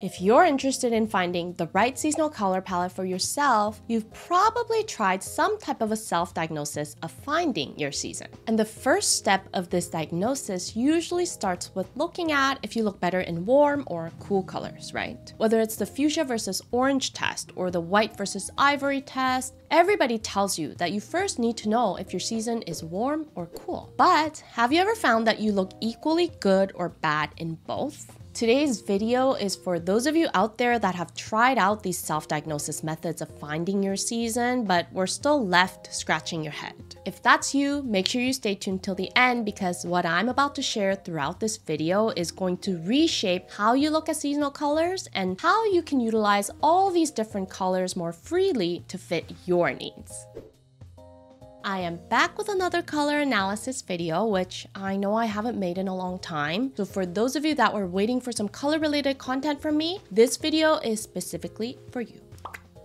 If you're interested in finding the right seasonal color palette for yourself, you've probably tried some type of a self-diagnosis of finding your season. And the first step of this diagnosis usually starts with looking at if you look better in warm or cool colors, right? Whether it's the fuchsia versus orange test or the white versus ivory test, everybody tells you that you first need to know if your season is warm or cool. But have you ever found that you look equally good or bad in both? Today's video is for those of you out there that have tried out these self-diagnosis methods of finding your season, but were still left scratching your head. If that's you, make sure you stay tuned till the end because what I'm about to share throughout this video is going to reshape how you look at seasonal colors and how you can utilize all these different colors more freely to fit your needs. I am back with another color analysis video, which I know I haven't made in a long time. So for those of you that were waiting for some color related content from me, this video is specifically for you.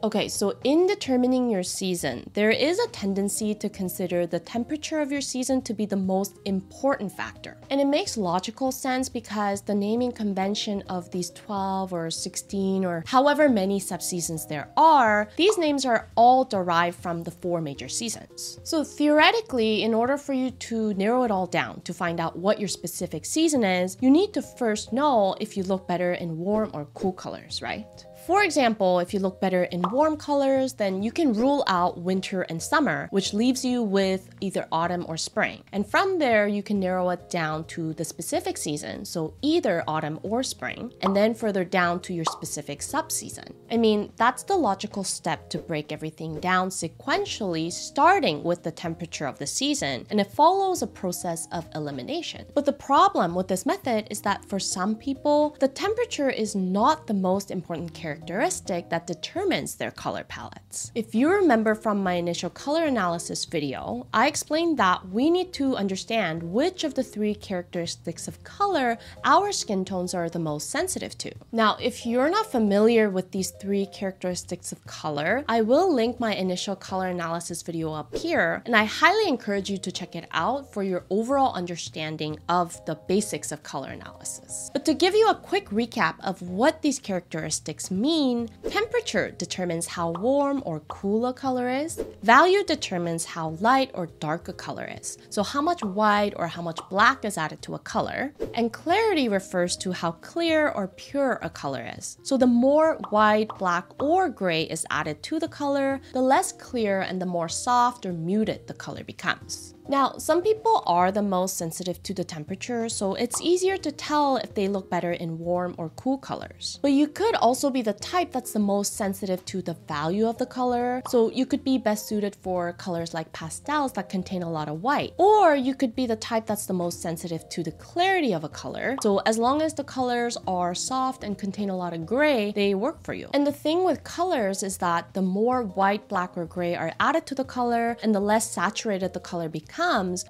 Okay, so in determining your season, there is a tendency to consider the temperature of your season to be the most important factor. And it makes logical sense because the naming convention of these 12 or 16 or however many subseasons there are, these names are all derived from the 4 major seasons. So theoretically, in order for you to narrow it all down to find out what your specific season is, you need to first know if you look better in warm or cool colors, right? For example, if you look better in warm colors, then you can rule out winter and summer, which leaves you with either autumn or spring. And from there, you can narrow it down to the specific season, so either autumn or spring, and then further down to your specific subseason. I mean, that's the logical step to break everything down sequentially, starting with the temperature of the season, and it follows a process of elimination. But the problem with this method is that for some people, the temperature is not the most important characteristic that determines their color palettes. If you remember from my initial color analysis video, I explained that we need to understand which of the 3 characteristics of color our skin tones are the most sensitive to. Now, if you're not familiar with these 3 characteristics of color, I will link my initial color analysis video up here, and I highly encourage you to check it out for your overall understanding of the basics of color analysis. But to give you a quick recap of what these characteristics mean, temperature determines how warm or cool a color is. Value determines how light or dark a color is, so how much white or how much black is added to a color. And clarity refers to how clear or pure a color is. So the more white, black, or gray is added to the color, the less clear and the more soft or muted the color becomes. Now, some people are the most sensitive to the temperature, so it's easier to tell if they look better in warm or cool colors. But you could also be the type that's the most sensitive to the value of the color, so you could be best suited for colors like pastels that contain a lot of white. Or you could be the type that's the most sensitive to the clarity of a color, so as long as the colors are soft and contain a lot of gray, they work for you. And the thing with colors is that the more white, black, or gray are added to the color and the less saturated the color becomes,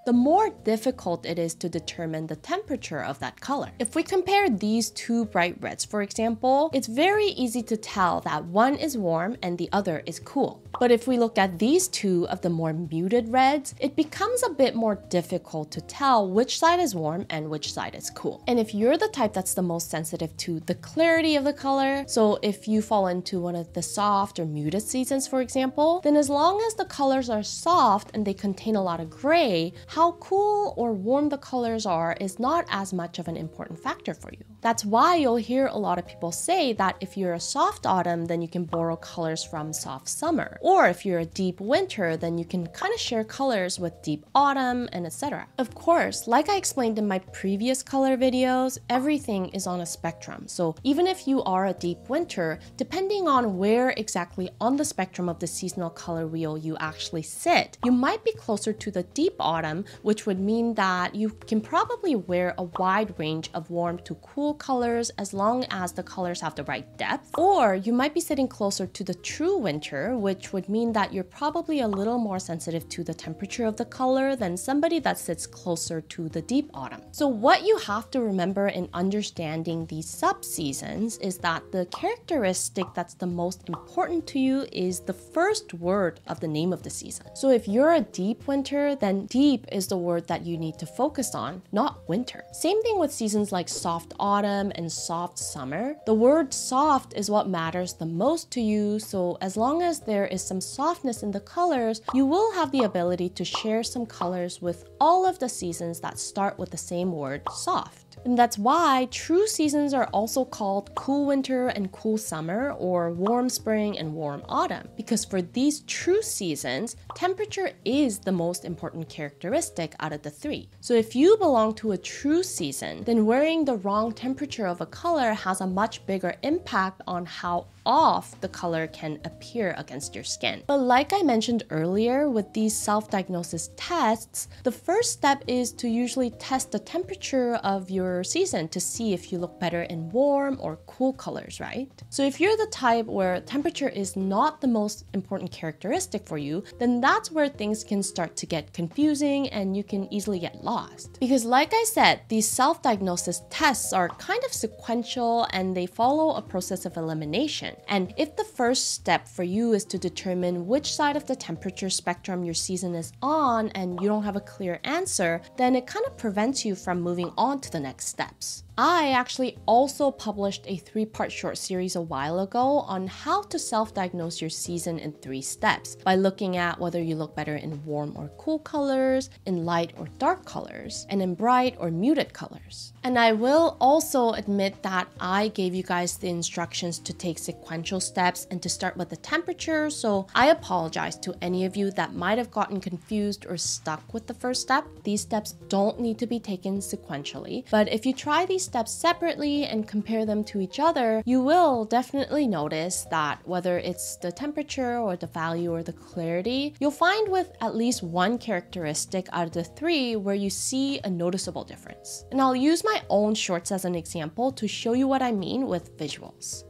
the more difficult it is to determine the temperature of that color. If we compare these 2 bright reds, for example, it's very easy to tell that one is warm and the other is cool. But if we look at these 2 of the more muted reds, it becomes a bit more difficult to tell which side is warm and which side is cool. And if you're the type that's the most sensitive to the clarity of the color, so if you fall into one of the soft or muted seasons, for example, then as long as the colors are soft and they contain a lot of gray, how cool or warm the colors are is not as much of an important factor for you. That's why you'll hear a lot of people say that if you're a soft autumn, then you can borrow colors from soft summer. Or if you're a deep winter, then you can kind of share colors with deep autumn and etc. Of course, like I explained in my previous color videos, everything is on a spectrum. So even if you are a deep winter, depending on where exactly on the spectrum of the seasonal color wheel you actually sit, you might be closer to the deep autumn, which would mean that you can probably wear a wide range of warm to cool colors as long as the colors have the right depth. Or you might be sitting closer to the true winter, which would mean that you're probably a little more sensitive to the temperature of the color than somebody that sits closer to the deep autumn. So what you have to remember in understanding these subseasons is that the characteristic that's the most important to you is the first word of the name of the season. So if you're a deep winter, then then deep is the word that you need to focus on, not winter. Same thing with seasons like soft autumn and soft summer. The word soft is what matters the most to you, so as long as there is some softness in the colors, you will have the ability to share some colors with all of the seasons that start with the same word, soft. And that's why true seasons are also called cool winter and cool summer, or warm spring and warm autumn, because for these true seasons, temperature is the most important characteristic out of the three. So if you belong to a true season, then wearing the wrong temperature of a color has a much bigger impact on how off the color can appear against your skin. But like I mentioned earlier, with these self-diagnosis tests, the first step is to usually test the temperature of your season to see if you look better in warm or cool colors, right? So if you're the type where temperature is not the most important characteristic for you, then that's where things can start to get confusing and you can easily get lost. Because like I said, these self-diagnosis tests are kind of sequential and they follow a process of elimination. And if the first step for you is to determine which side of the temperature spectrum your season is on and you don't have a clear answer, then it kind of prevents you from moving on to the next steps. I actually also published a 3-part short series a while ago on how to self-diagnose your season in 3 steps by looking at whether you look better in warm or cool colors, in light or dark colors, and in bright or muted colors. And I will also admit that I gave you guys the instructions to take sequential steps and to start with the temperature, so I apologize to any of you that might have gotten confused or stuck with the first step. These steps don't need to be taken sequentially, but if you try these steps separately and compare them to each other, you will definitely notice that whether it's the temperature or the value or the clarity, you'll find with at least one characteristic out of the 3 where you see a noticeable difference. And I'll use my own shorts as an example to show you what I mean with visuals.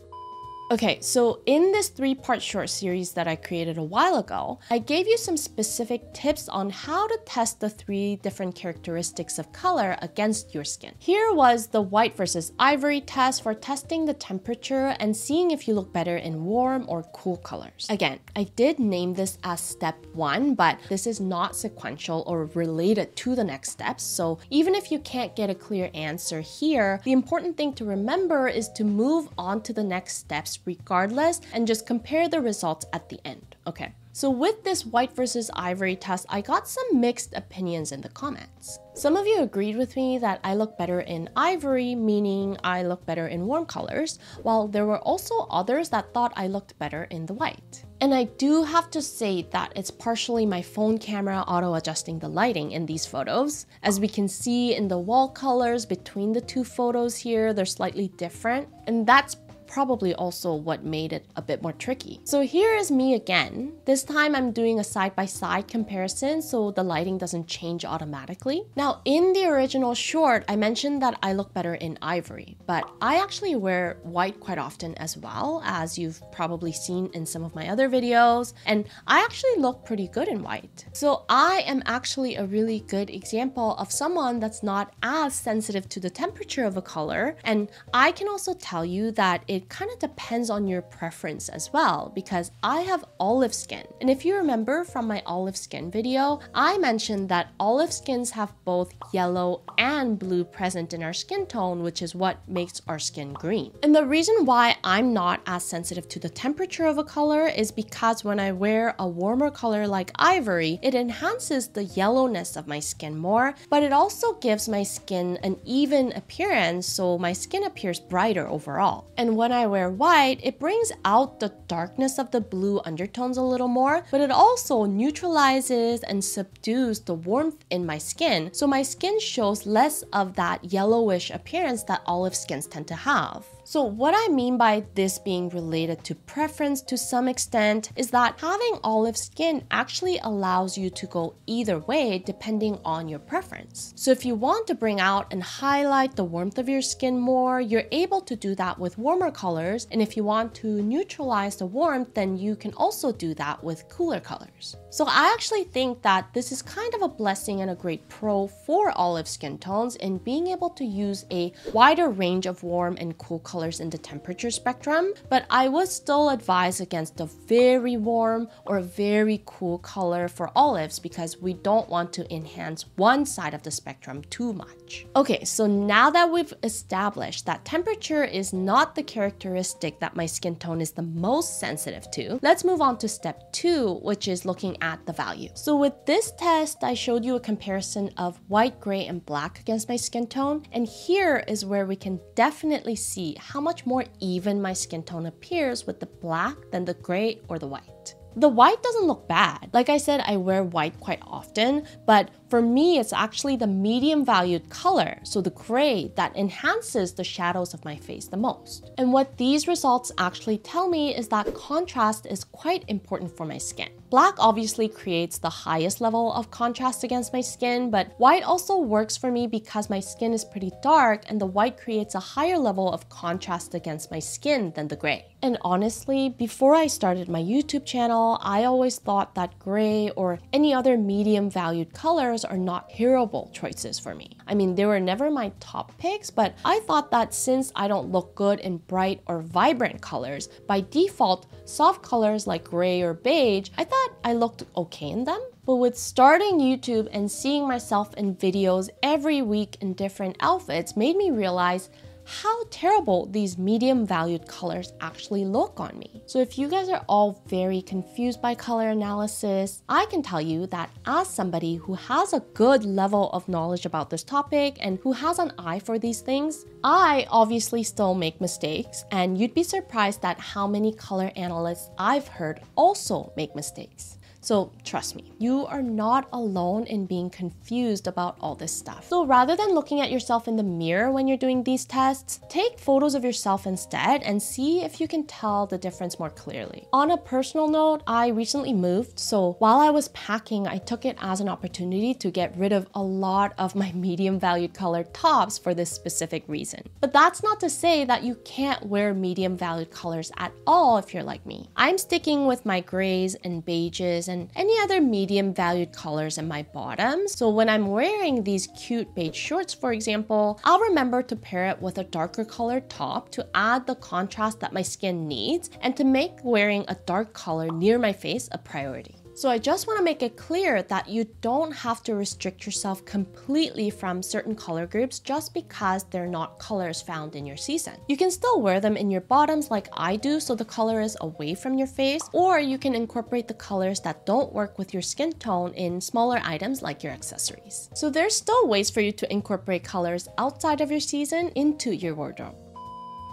Okay, so in this 3-part short series that I created a while ago, I gave you some specific tips on how to test the 3 different characteristics of color against your skin. Here was the white versus ivory test for testing the temperature and seeing if you look better in warm or cool colors. Again, I did name this as step 1, but this is not sequential or related to the next steps, so even if you can't get a clear answer here, the important thing to remember is to move on to the next steps regardless and just compare the results at the end. Okay, so with this white versus ivory test, I got some mixed opinions in the comments. Some of you agreed with me that I look better in ivory, meaning I look better in warm colors, while there were also others that thought I looked better in the white. And I do have to say that it's partially my phone camera auto-adjusting the lighting in these photos. As we can see in the wall colors between the 2 photos here, they're slightly different, and that's probably also what made it a bit more tricky. So here is me again. This time I'm doing a side-by-side comparison so the lighting doesn't change automatically. Now in the original short, I mentioned that I look better in ivory, but I actually wear white quite often as well, as you've probably seen in some of my other videos, and I actually look pretty good in white. So I am actually a really good example of someone that's not as sensitive to the temperature of a color, and I can also tell you that it kind of depends on your preference as well, because I have olive skin. And if you remember from my olive skin video, I mentioned that olive skins have both yellow and blue present in our skin tone, which is what makes our skin green. And the reason why I'm not as sensitive to the temperature of a color is because when I wear a warmer color like ivory, it enhances the yellowness of my skin more, but it also gives my skin an even appearance, so my skin appears brighter overall. And when I wear white, it brings out the darkness of the blue undertones a little more, but it also neutralizes and subdues the warmth in my skin, so my skin shows less of that yellowish appearance that olive skins tend to have. So what I mean by this being related to preference to some extent is that having olive skin actually allows you to go either way depending on your preference. So if you want to bring out and highlight the warmth of your skin more, you're able to do that with warmer colors, and if you want to neutralize the warmth, then you can also do that with cooler colors. So I actually think that this is kind of a blessing and a great pro for olive skin tones in being able to use a wider range of warm and cool color colors in the temperature spectrum, but I would still advise against a very warm or a very cool color for olives because we don't want to enhance one side of the spectrum too much. Okay, so now that we've established that temperature is not the characteristic that my skin tone is the most sensitive to, let's move on to step 2, which is looking at the value. So with this test, I showed you a comparison of white, gray, and black against my skin tone, and here is where we can definitely see how much more even my skin tone appears with the black than the gray or the white. The white doesn't look bad. Like I said, I wear white quite often, but for me, it's actually the medium valued color, so the gray, that enhances the shadows of my face the most. And what these results actually tell me is that contrast is quite important for my skin. Black obviously creates the highest level of contrast against my skin, but white also works for me because my skin is pretty dark and the white creates a higher level of contrast against my skin than the gray. And honestly, before I started my YouTube channel, I always thought that gray or any other medium valued colors are not hearable choices for me. I mean, they were never my top picks, but I thought that since I don't look good in bright or vibrant colors, by default, soft colors like gray or beige, I thought I looked okay in them. But with starting YouTube and seeing myself in videos every week in different outfits made me realize how terrible these medium valued colors actually look on me. So if you guys are all very confused by color analysis, I can tell you that as somebody who has a good level of knowledge about this topic and who has an eye for these things, I obviously still make mistakes, and you'd be surprised at how many color analysts I've heard also make mistakes. So trust me, you are not alone in being confused about all this stuff. So rather than looking at yourself in the mirror when you're doing these tests, take photos of yourself instead and see if you can tell the difference more clearly. On a personal note, I recently moved, so while I was packing, I took it as an opportunity to get rid of a lot of my medium valued colored tops for this specific reason. But that's not to say that you can't wear medium valued colors at all if you're like me. I'm sticking with my grays and beiges and any other medium valued colors in my bottoms. So when I'm wearing these cute beige shorts, for example, I'll remember to pair it with a darker colored top to add the contrast that my skin needs and to make wearing a dark color near my face a priority. So I just want to make it clear that you don't have to restrict yourself completely from certain color groups just because they're not colors found in your season. You can still wear them in your bottoms like I do so the color is away from your face, or you can incorporate the colors that don't work with your skin tone in smaller items like your accessories. So there's still ways for you to incorporate colors outside of your season into your wardrobe.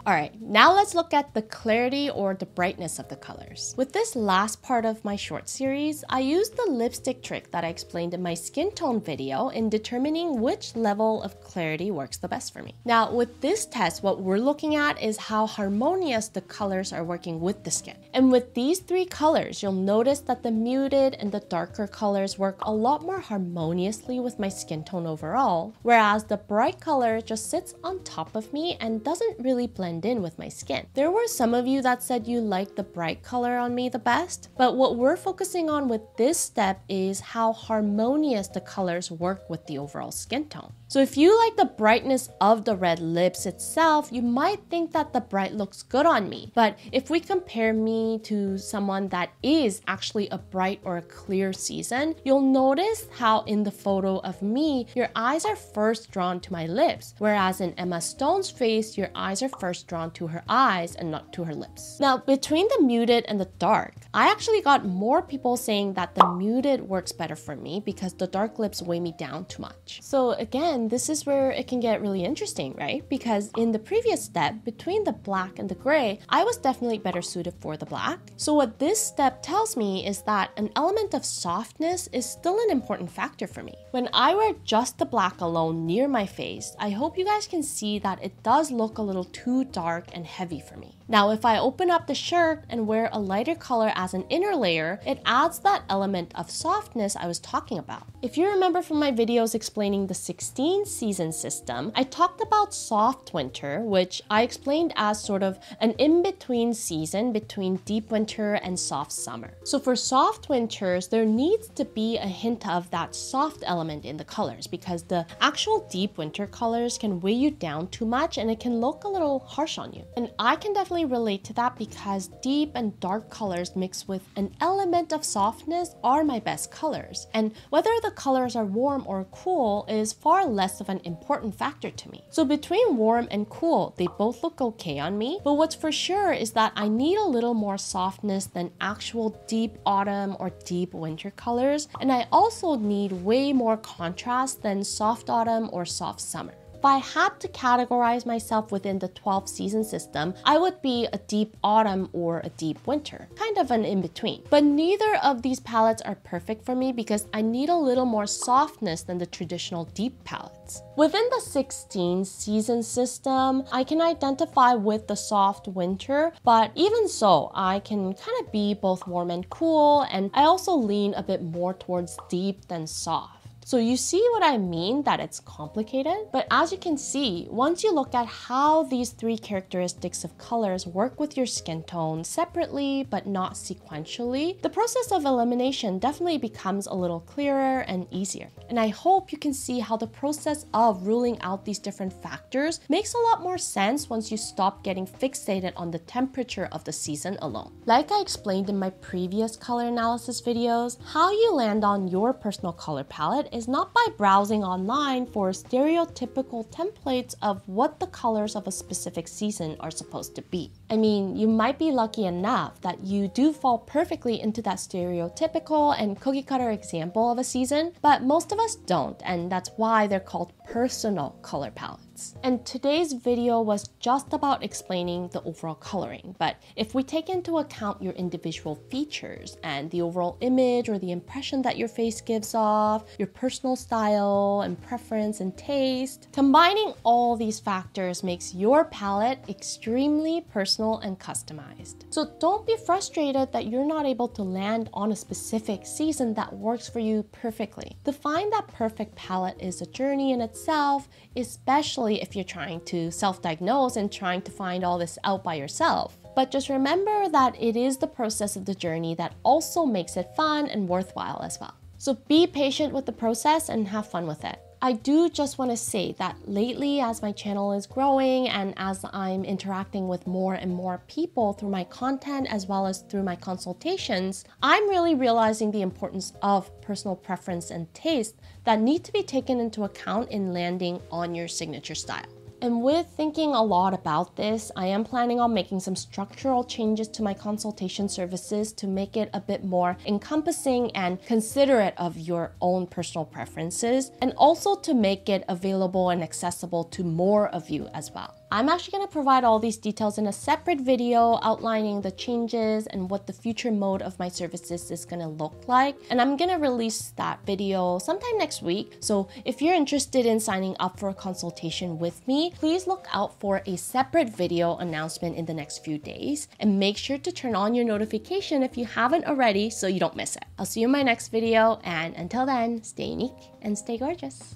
Alright, now let's look at the clarity or the brightness of the colors. With this last part of my short series, I used the lipstick trick that I explained in my skin tone video in determining which level of clarity works the best for me. Now, with this test, what we're looking at is how harmonious the colors are working with the skin. And with these three colors, you'll notice that the muted and the darker colors work a lot more harmoniously with my skin tone overall, whereas the bright color just sits on top of me and doesn't really blend in with my skin. There were some of you that said you liked the bright color on me the best, but what we're focusing on with this step is how harmonious the colors work with the overall skin tone. So if you like the brightness of the red lips itself, you might think that the bright looks good on me. But if we compare me to someone that is actually a bright or a clear season, you'll notice how in the photo of me, your eyes are first drawn to my lips, whereas in Emma Stone's face, your eyes are first drawn to her eyes and not to her lips. Now, between the muted and the dark, I actually got more people saying that the muted works better for me because the dark lips weigh me down too much. So again, this is where it can get really interesting, right? Because in the previous step, between the black and the gray, I was definitely better suited for the black. So what this step tells me is that an element of softness is still an important factor for me. When I wear just the black alone near my face, I hope you guys can see that it does look a little too dark and heavy for me. Now, if I open up the shirt and wear a lighter color as an inner layer, it adds that element of softness I was talking about. If you remember from my videos explaining the 16 season system, I talked about soft winter, which I explained as sort of an in-between season between deep winter and soft summer. So for soft winters, there needs to be a hint of that soft element in the colors because the actual deep winter colors can weigh you down too much and it can look a little harsh on you. And I can definitely relate to that because deep and dark colors mixed with an element of softness are my best colors. And whether the colors are warm or cool is far less of an important factor to me. So between warm and cool, they both look okay on me. But what's for sure is that I need a little more softness than actual deep autumn or deep winter colors. And I also need way more contrast than soft autumn or soft summer. If I had to categorize myself within the 12 season system, I would be a deep autumn or a deep winter, kind of an in-between. But neither of these palettes are perfect for me because I need a little more softness than the traditional deep palettes. Within the 16 season system, I can identify with the soft winter, but even so, I can kind of be both warm and cool, and I also lean a bit more towards deep than soft. So you see what I mean, that it's complicated? But as you can see, once you look at how these three characteristics of colors work with your skin tone separately but not sequentially, the process of elimination definitely becomes a little clearer and easier. And I hope you can see how the process of ruling out these different factors makes a lot more sense once you stop getting fixated on the temperature of the season alone. Like I explained in my previous color analysis videos, how you land on your personal color palette is not by browsing online for stereotypical templates of what the colors of a specific season are supposed to be. I mean, you might be lucky enough that you do fall perfectly into that stereotypical and cookie cutter example of a season, but most of us don't, and that's why they're called personal color palettes. And today's video was just about explaining the overall coloring, but if we take into account your individual features and the overall image or the impression that your face gives off, your personal style and preference and taste, combining all these factors makes your palette extremely personal and customized. So don't be frustrated that you're not able to land on a specific season that works for you perfectly. To find that perfect palette is a journey in itself, especially if you're trying to self-diagnose and trying to find all this out by yourself. But just remember that it is the process of the journey that also makes it fun and worthwhile as well. So be patient with the process and have fun with it. I do just want to say that lately, as my channel is growing and as I'm interacting with more and more people through my content as well as through my consultations, I'm really realizing the importance of personal preference and taste that need to be taken into account in landing on your signature style. And with thinking a lot about this, I am planning on making some structural changes to my consultation services to make it a bit more encompassing and considerate of your own personal preferences, and also to make it available and accessible to more of you as well. I'm actually going to provide all these details in a separate video outlining the changes and what the future mode of my services is going to look like. And I'm going to release that video sometime next week. So if you're interested in signing up for a consultation with me, please look out for a separate video announcement in the next few days. And make sure to turn on your notification if you haven't already so you don't miss it. I'll see you in my next video. And until then, stay unique and stay gorgeous.